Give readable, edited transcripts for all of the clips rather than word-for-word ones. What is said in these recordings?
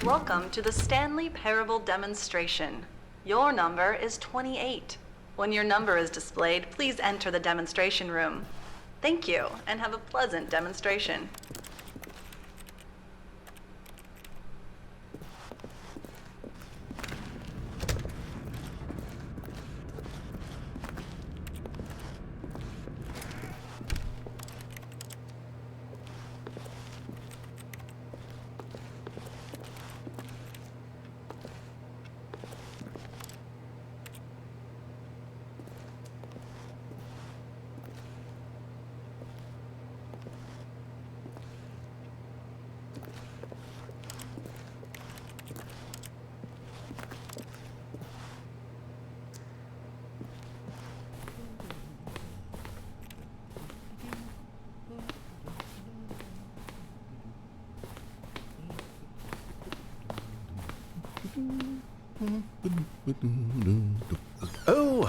Welcome to the Stanley Parable Demonstration. Your number is 28. When your number is displayed, please enter the demonstration room. Thank you, and have a pleasant demonstration. Oh,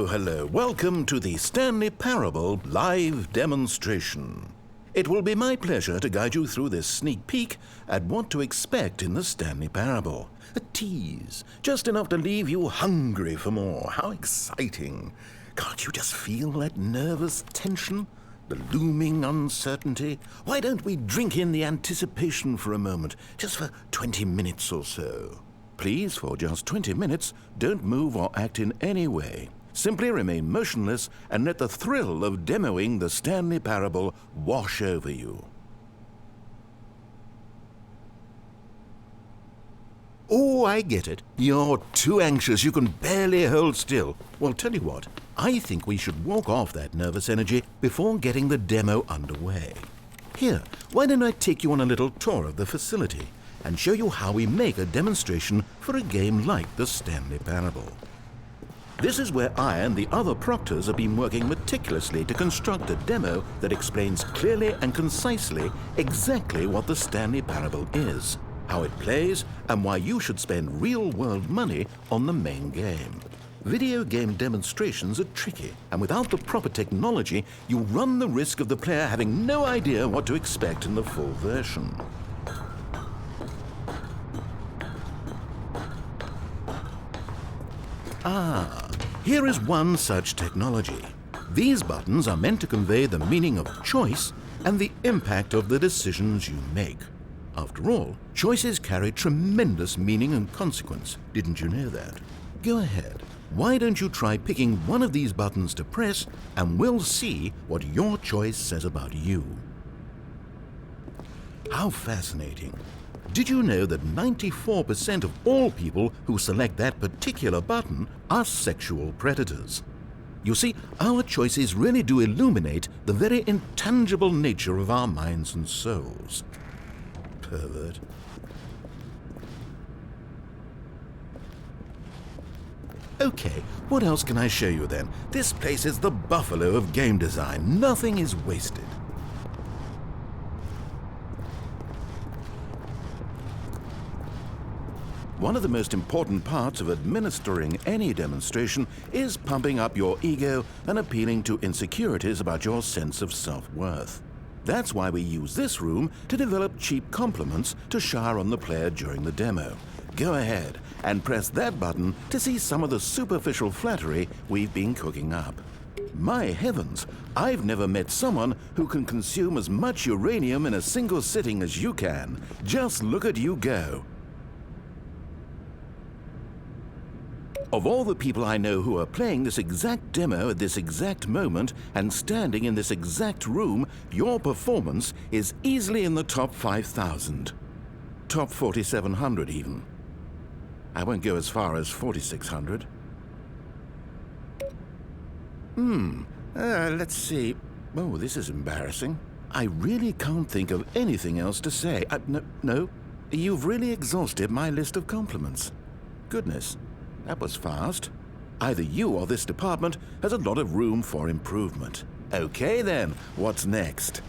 hello. Welcome to the Stanley Parable live demonstration. It will be my pleasure to guide you through this sneak peek at what to expect in the Stanley Parable. A tease, just enough to leave you hungry for more. How exciting. Can't you just feel that nervous tension? The looming uncertainty? Why don't we drink in the anticipation for a moment, just for 20 minutes or so? Please, for just 20 minutes, don't move or act in any way. Simply remain motionless and let the thrill of demoing the Stanley Parable wash over you. Oh, I get it. You're too anxious. You can barely hold still. Well, tell you what, I think we should walk off that nervous energy before getting the demo underway. Here, why don't I take you on a little tour of the facility and show you how we make a demonstration for a game like the Stanley Parable. This is where I and the other proctors have been working meticulously to construct a demo that explains clearly and concisely exactly what the Stanley Parable is, how it plays, and why you should spend real-world money on the main game. Video game demonstrations are tricky, and without the proper technology, you run the risk of the player having no idea what to expect in the full version. Here is one such technology. These buttons are meant to convey the meaning of choice and the impact of the decisions you make. After all, choices carry tremendous meaning and consequence. Didn't you know that? Go ahead. Why don't you try picking one of these buttons to press, and we'll see what your choice says about you. How fascinating. Did you know that 94% of all people who select that particular button are sexual predators? You see, our choices really do illuminate the very intangible nature of our minds and souls. Pervert. Okay, what else can I show you then? This place is the buffalo of game design. Nothing is wasted. One of the most important parts of administering any demonstration is pumping up your ego and appealing to insecurities about your sense of self-worth. That's why we use this room to develop cheap compliments to shower on the player during the demo. Go ahead and press that button to see some of the superficial flattery we've been cooking up. My heavens, I've never met someone who can consume as much uranium in a single sitting as you can. Just look at you go. Of all the people I know who are playing this exact demo at this exact moment and standing in this exact room, your performance is easily in the top 5,000. Top 4,700 even. I won't go as far as 4,600. Let's see. Oh, this is embarrassing. I really can't think of anything else to say. No, you've really exhausted my list of compliments. Goodness. That was fast. Either you or this department has a lot of room for improvement. Okay then, what's next?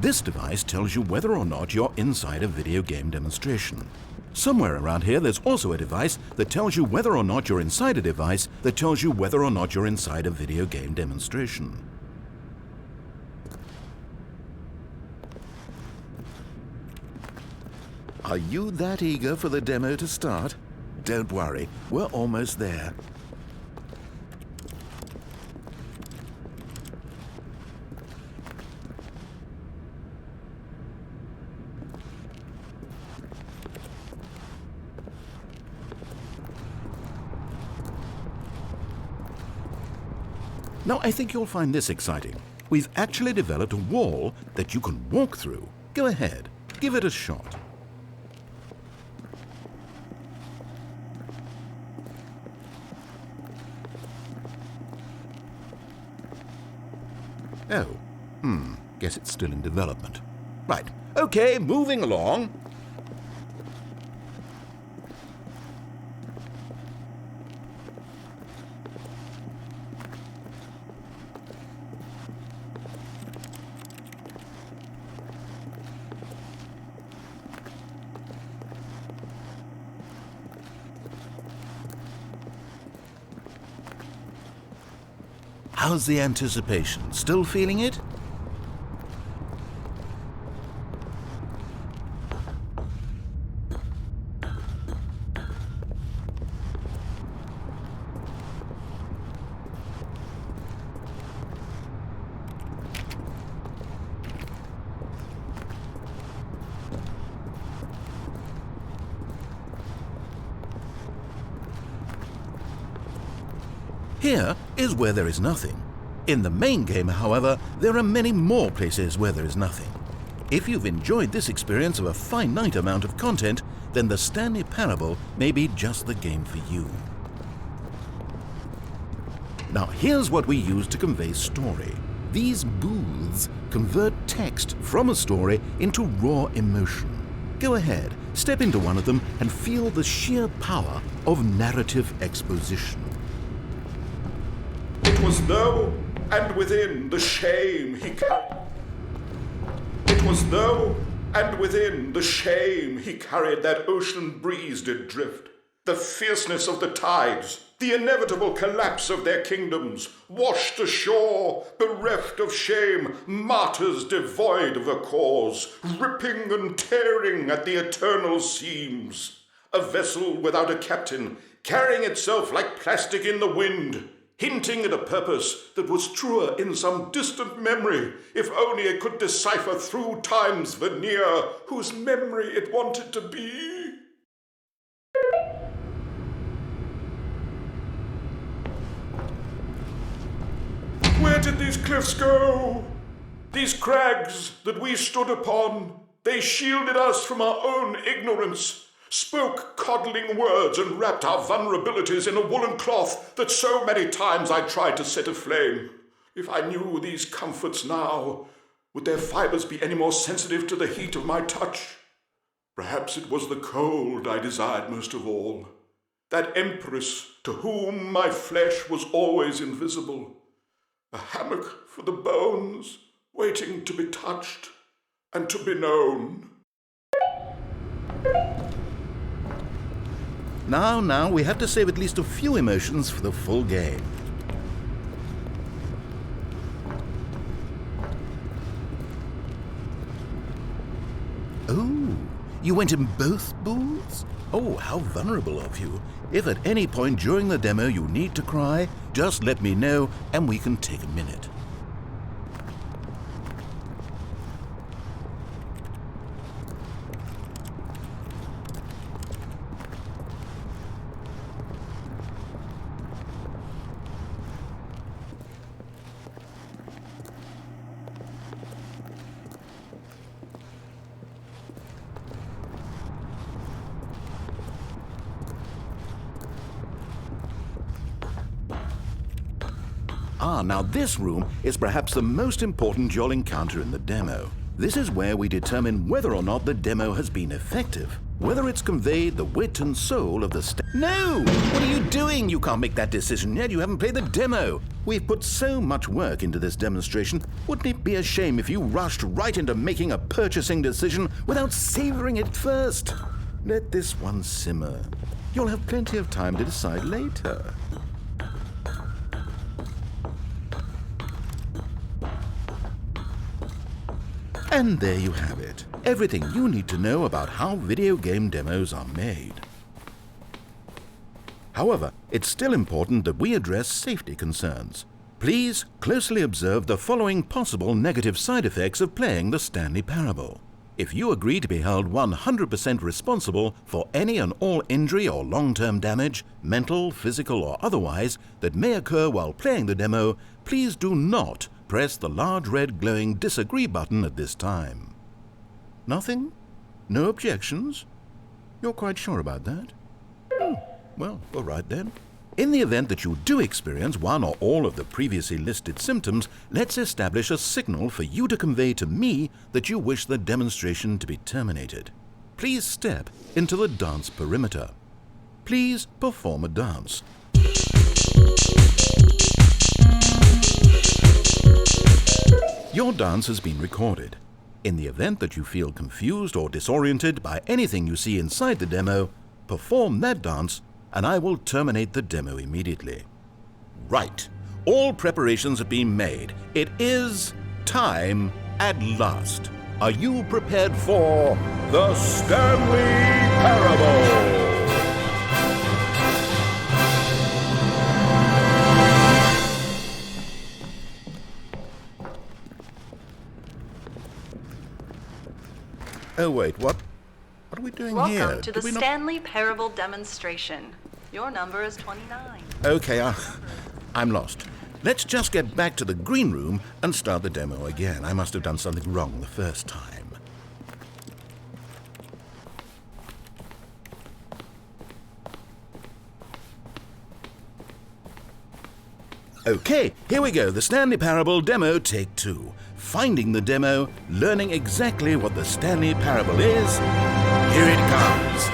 This device tells you whether or not you're inside a video game demonstration. Somewhere around here there's also a device that tells you whether or not you're inside a device that tells you whether or not you're inside a video game demonstration. Are you that eager for the demo to start? Don't worry, we're almost there. Now, I think you'll find this exciting. We've actually developed a wall that you can walk through. Go ahead, give it a shot. Oh, guess it's still in development. Right, okay, moving along. How's the anticipation? Still feeling it? Here is where there is nothing. In the main game, however, there are many more places where there is nothing. If you've enjoyed this experience of a finite amount of content, then the Stanley Parable may be just the game for you. Now here's what we use to convey story. These booths convert text from a story into raw emotion. Go ahead, step into one of them and feel the sheer power of narrative exposition. It was though, and within the shame he carried. It was though, and within the shame he carried that ocean breeze did drift. The fierceness of the tides, the inevitable collapse of their kingdoms, washed ashore, bereft of shame, martyrs devoid of a cause, ripping and tearing at the eternal seams. A vessel without a captain, carrying itself like plastic in the wind, hinting at a purpose that was truer in some distant memory, if only it could decipher through time's veneer whose memory it wanted to be. Where did these cliffs go? These crags that we stood upon, they shielded us from our own ignorance, spoke coddling words and wrapped our vulnerabilities in a woolen cloth that so many times I tried to set aflame. If I knew these comforts now, would their fibers be any more sensitive to the heat of my touch? Perhaps it was the cold I desired most of all, that empress to whom my flesh was always invisible, a hammock for the bones, waiting to be touched and to be known. Now, we have to save at least a few emotions for the full game. Oh, you went in both booths? Oh, how vulnerable of you. If at any point during the demo you need to cry, just let me know and we can take a minute. Now this room is perhaps the most important you'll encounter in the demo. This is where we determine whether or not the demo has been effective. whether it's conveyed the wit and soul of the No! What are you doing? You can't make that decision yet. You haven't played the demo. We've put so much work into this demonstration. Wouldn't it be a shame if you rushed right into making a purchasing decision without savoring it first? Let this one simmer. You'll have plenty of time to decide later. And there you have it. Everything you need to know about how video game demos are made. However, it's still important that we address safety concerns. Please closely observe the following possible negative side effects of playing the Stanley Parable. If you agree to be held 100% responsible for any and all injury or long-term damage, mental, physical or otherwise, that may occur while playing the demo, please do not press the large red glowing disagree button at this time. Nothing? No objections? You're quite sure about that? Well, all right then. In the event that you do experience one or all of the previously listed symptoms, let's establish a signal for you to convey to me that you wish the demonstration to be terminated. Please step into the dance perimeter. Please perform a dance. Your dance has been recorded. In the event that you feel confused or disoriented by anything you see inside the demo, perform that dance and I will terminate the demo immediately. Right. All preparations have been made. It is time at last. Are you prepared for the Stanley Parable? Oh wait, what are we doing here? Welcome to the Stanley Parable demonstration. Your number is 29. Okay, I'm lost. Let's just get back to the green room and start the demo again. I must have done something wrong the first time. Okay, here we go. The Stanley Parable Demo, take 2. Finding the demo, learning exactly what the Stanley Parable is. Here it comes.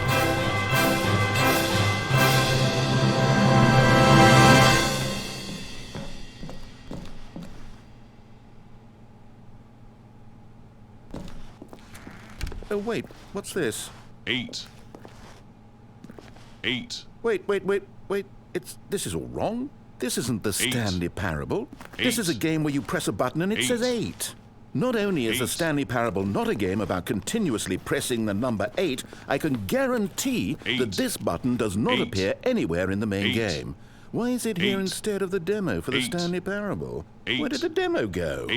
Oh, wait, what's this? 8. Wait. This is all wrong. This isn't the Stanley Parable. This is a game where you press a button and it says 8. Not only is the Stanley Parable not a game about continuously pressing the number 8, I can guarantee that this button does not appear anywhere in the main game. Why is it here instead of the demo for the Stanley Parable? Where did the demo go?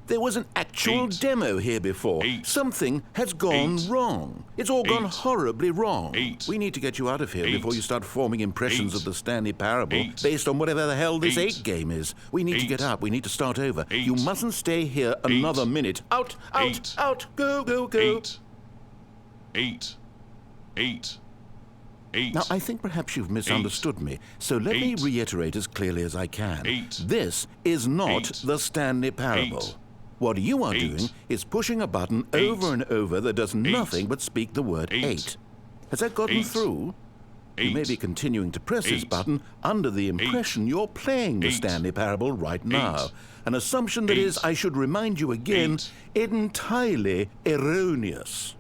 There was an actual demo here before. Something has gone wrong. It's all gone horribly wrong. We need to get you out of here before you start forming impressions of the Stanley Parable based on whatever the hell this 8 game is. We need to get up. We need to start over. You mustn't stay here another minute. Out! Go! 8. Now, I think perhaps you've misunderstood me, so let me reiterate as clearly as I can. This is not the Stanley Parable. What you are doing is pushing a button over and over that does nothing but speak the word 8. Has that gotten through? You may be continuing to press this button under the impression you're playing the Stanley Parable right now. An assumption that is, I should remind you again, entirely erroneous.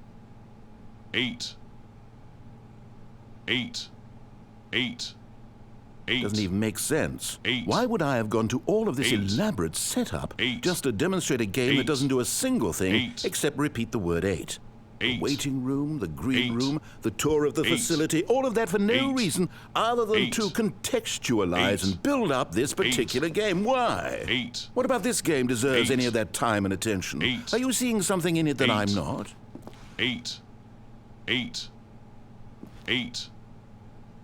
8. Doesn't even make sense. Why would I have gone to all of this elaborate setup just to demonstrate a game that doesn't do a single thing except repeat the word 8? The waiting room, the green room, the tour of the facility, all of that for no reason other than to contextualize and build up this particular game. Why? What about this game deserves any of that time and attention? Are you seeing something in it that I'm not? 8.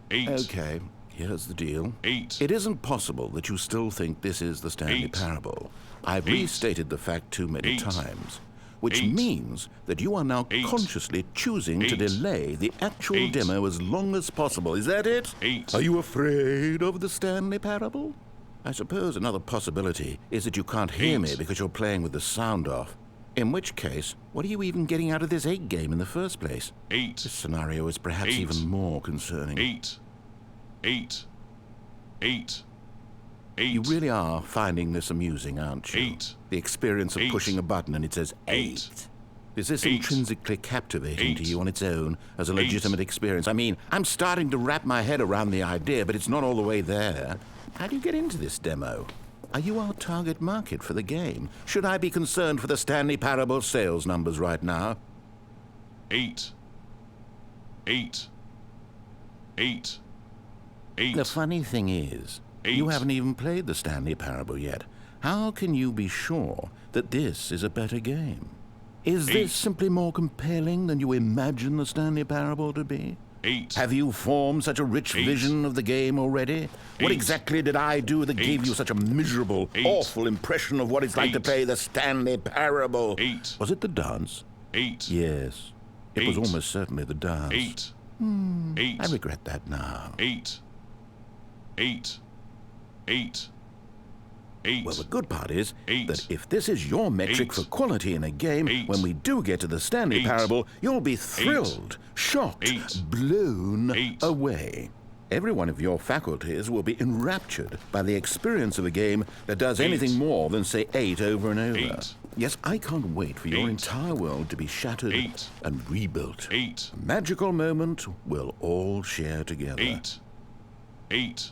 Okay, here's the deal. It isn't possible that you still think this is the Stanley Parable. I've restated the fact too many times, which means that you are now consciously choosing to delay the actual demo as long as possible. Is that it? Are you afraid of the Stanley Parable? I suppose another possibility is that you can't hear me because you're playing with the sound off. In which case, what are you even getting out of this 8 game in the first place? 8, This scenario is perhaps 8, even more concerning. 8, 8, 8, 8. You really are finding this amusing, aren't you? 8. The experience of 8. pushing a button and it says 8. Is this 8. intrinsically captivating to 8. you on its own as a 8. legitimate experience? I mean, I'm starting to wrap my head around the idea, but it's not all the way there. How do you get into this demo? Are you our target market for the game? Should I be concerned for the Stanley Parable sales numbers right now? 8, 8, 8, 8. The funny thing is, you 8. haven't even played the Stanley Parable yet. How can you be sure that this is a better game? Is 8. this simply more compelling than you imagine the Stanley Parable to be? 8. Have you formed such a rich 8. vision of the game already? What 8. exactly did I do that gave 8. you such a miserable, 8. awful impression of what it's like to 8. play the Stanley Parable? 8. Was it the dance? 8. Yes. It was 8. almost certainly the dance. 8. 8. I regret that now. 8. 8. 8. 8. Well, the good part is 8. that if this is your metric 8. for quality in a game, 8. when we do get to the Stanley 8. Parable, you'll be thrilled, shocked, 8. blown 8. away. Every one of your faculties will be enraptured by the experience of a game that does 8. anything more than say 8 over and over. 8. Yes, I can't wait for your 8. entire world to be shattered 8. and rebuilt. 8. A magical moment we'll all share together. 8. 8.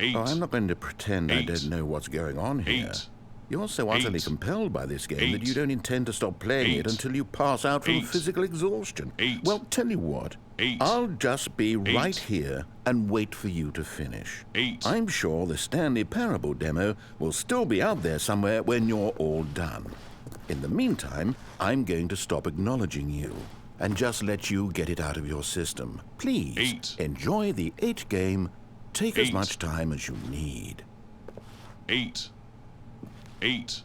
8. Oh, I'm not going to pretend I 8. don't know what's going on here. 8. You're so utterly 8. compelled by this game that 8. you don't intend to stop playing it 8. until you pass out from 8. physical exhaustion. 8. Well, tell you what. 8. I'll just be right 8. here and wait for you to finish. 8. I'm sure the Stanley Parable Demo will still be out there somewhere when you're all done. In the meantime, I'm going to stop acknowledging you and just let you get it out of your system. Please, 8. enjoy the 8 game. Take as 8. much time as you need. 8. 8.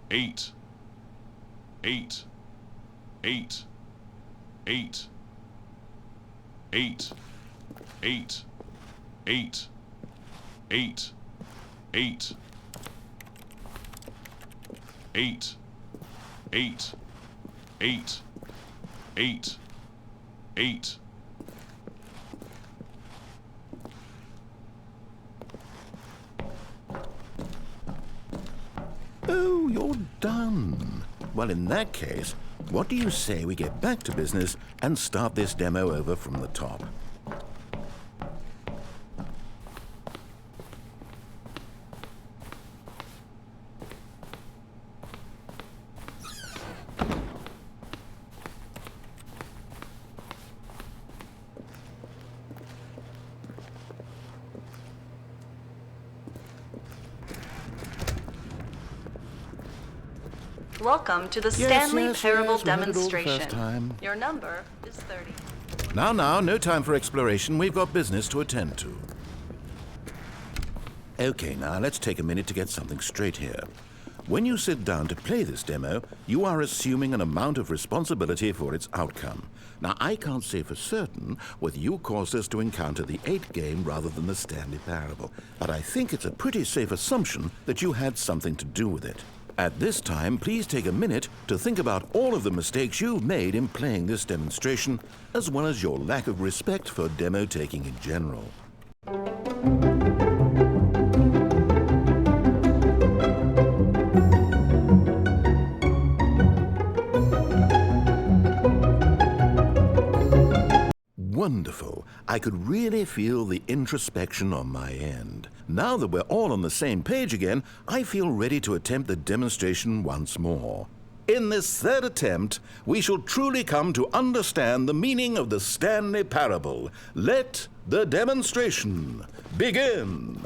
8. 8. 8. 8. 8. 8. 8. 8. 8. 8. 8. 8. 8. 8. Oh, you're done. Well, in that case, what do you say we get back to business and start this demo over from the top? Welcome to the Yes, Stanley yes, Parable yes, we heard it all the first demonstration. time. Your number is 30. Now, no time for exploration. We've got business to attend to. Okay, now, let's take a minute to get something straight here. When you sit down to play this demo, you are assuming an amount of responsibility for its outcome. Now, I can't say for certain whether you caused us to encounter the 8 game rather than the Stanley Parable, but I think it's a pretty safe assumption that you had something to do with it. At this time, please take a minute to think about all of the mistakes you've made in playing this demonstration, as well as your lack of respect for demo taking in general. Wonderful. I could really feel the introspection on my end. Now that we're all on the same page again, I feel ready to attempt the demonstration once more. In this third attempt, we shall truly come to understand the meaning of the Stanley Parable. Let the demonstration begin.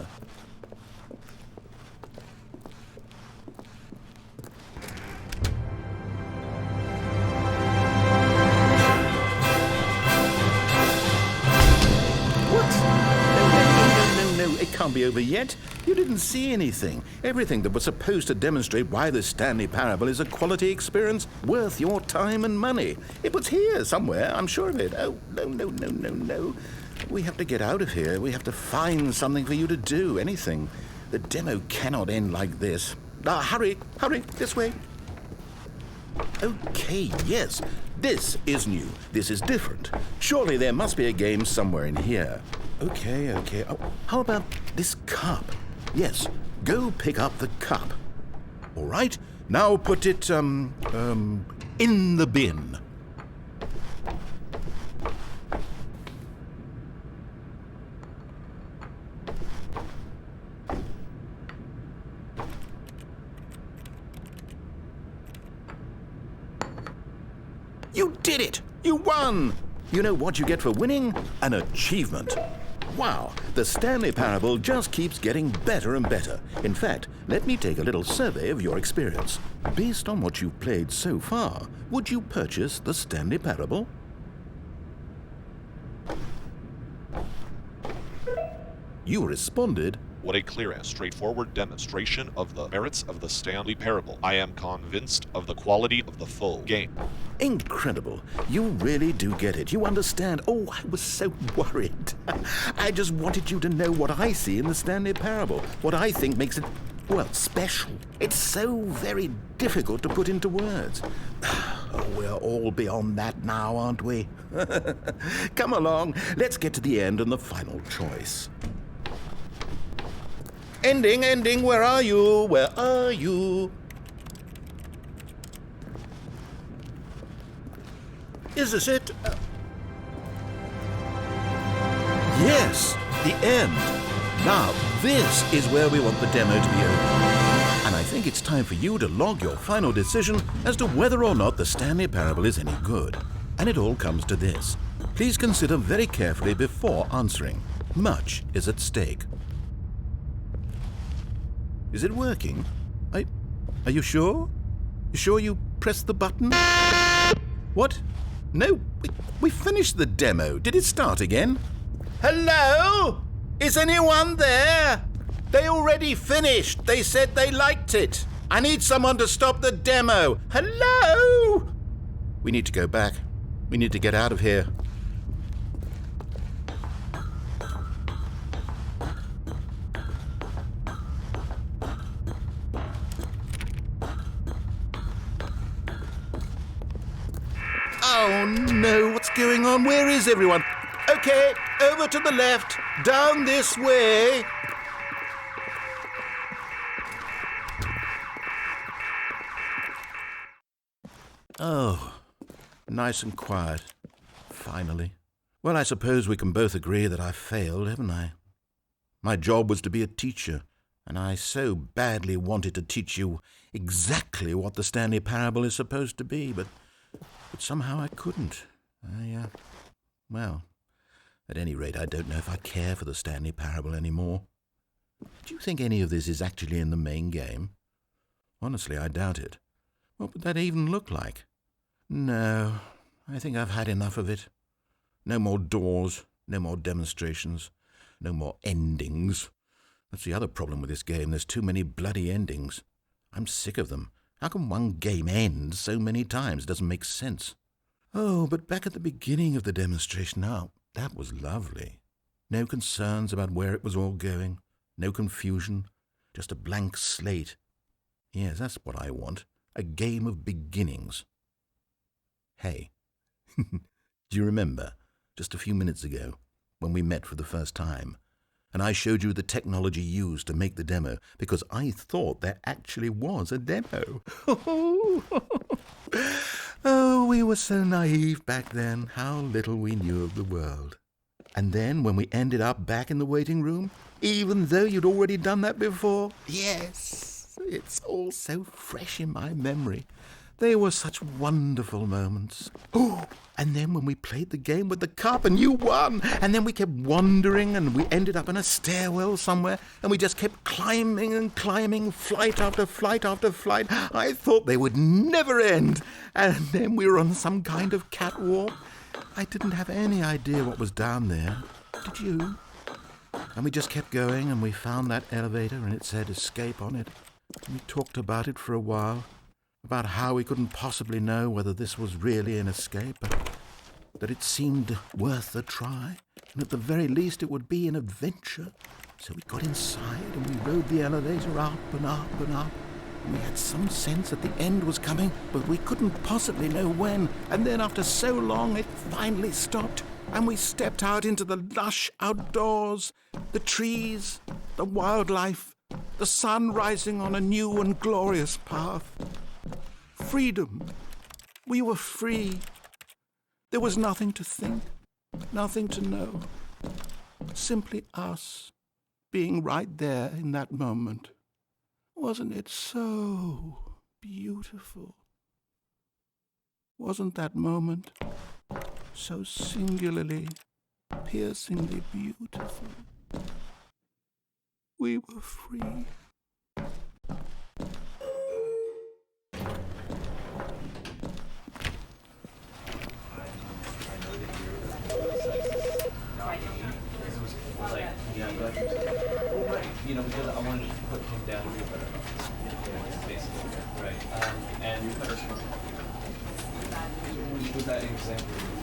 No, it can't be over yet. You didn't see anything. Everything that was supposed to demonstrate why the Stanley Parable is a quality experience worth your time and money. It was here somewhere, I'm sure of it. Oh, no. We have to get out of here. We have to find something for you to do, anything. The demo cannot end like this. Hurry, this way. Okay, yes. This is new. This is different. Surely there must be a game somewhere in here. Okay. Oh, how about this cup? Yes, go pick up the cup. All right, now put it, in the bin. You did it! You won! You know what you get for winning? An achievement. Wow, the Stanley Parable just keeps getting better and better. In fact, let me take a little survey of your experience. Based on what you've played so far, would you purchase the Stanley Parable? You responded, What a clear and straightforward demonstration of the merits of the Stanley Parable. I am convinced of the quality of the full game. incredible. You really do get it. You understand. Oh, I was so worried. I just wanted you to know what I see in the Stanley Parable, what I think makes it, well, special. It's so very difficult to put into words. Oh, we're all beyond that now, aren't we? Come along, let's get to the end and the final choice. Ending, where are you? Where are you? Is this it? Yes, the end. Now, this is where we want the demo to be over. And I think it's time for you to log your final decision as to whether or not the Stanley Parable is any good. And it all comes to this. Please consider very carefully before answering. Much is at stake. Is it working? Are you sure? You sure you pressed the button? What? No, we finished the demo. Did it start again? Hello? Is anyone there? They already finished. They said they liked it. I need someone to stop the demo. Hello? We need to go back. We need to get out of here. Oh no, what's going on? Where is everyone? Okay, over to the left, down this way. Oh, nice and quiet. Finally. Well, I suppose we can both agree that I failed, haven't I? My job was to be a teacher, and I so badly wanted to teach you exactly what the Stanley Parable is supposed to be, but somehow I couldn't. Well, at any rate, I don't know if I care for the Stanley Parable anymore. Do you think any of this is actually in the main game? Honestly, I doubt it. What would that even look like? No, I think I've had enough of it. No more doors, no more demonstrations, no more endings. That's the other problem with this game. There's too many bloody endings. I'm sick of them. How can one game end so many times? It doesn't make sense. Oh, but back at the beginning of the demonstration, now, that was lovely. No concerns about where it was all going. No confusion. Just a blank slate. Yes, that's what I want. A game of beginnings. Hey, do you remember, just a few minutes ago, when we met for the first time, and I showed you the technology used to make the demo, because I thought there actually was a demo. Oh, we were so naive back then, how little we knew of the world. And then when we ended up back in the waiting room, even though you'd already done that before, yes, it's all so fresh in my memory. They were such wonderful moments. Oh, and then when we played the game with the cup and you won, and then we kept wandering and we ended up in a stairwell somewhere and we just kept climbing and climbing, flight after flight after flight. I thought they would never end. And then we were on some kind of catwalk. I didn't have any idea what was down there. Did you? And we just kept going and we found that elevator and it said escape on it. And we talked about it for a while. About how we couldn't possibly know whether this was really an escape, but that it seemed worth a try, and at the very least it would be an adventure. So we got inside and we rode the elevator up and up and up, We had some sense that the end was coming, but we couldn't possibly know when. And then after so long, it finally stopped, and we stepped out into the lush outdoors, the trees, the wildlife, the sun rising on a new and glorious path. Freedom. We were free. There was nothing to think, nothing to know. Simply us, being right there in that moment. Wasn't it so beautiful? Wasn't that moment so singularly, piercingly beautiful? We were free. You know, because I wanted to put him down to be a better basically. Right. And was that example?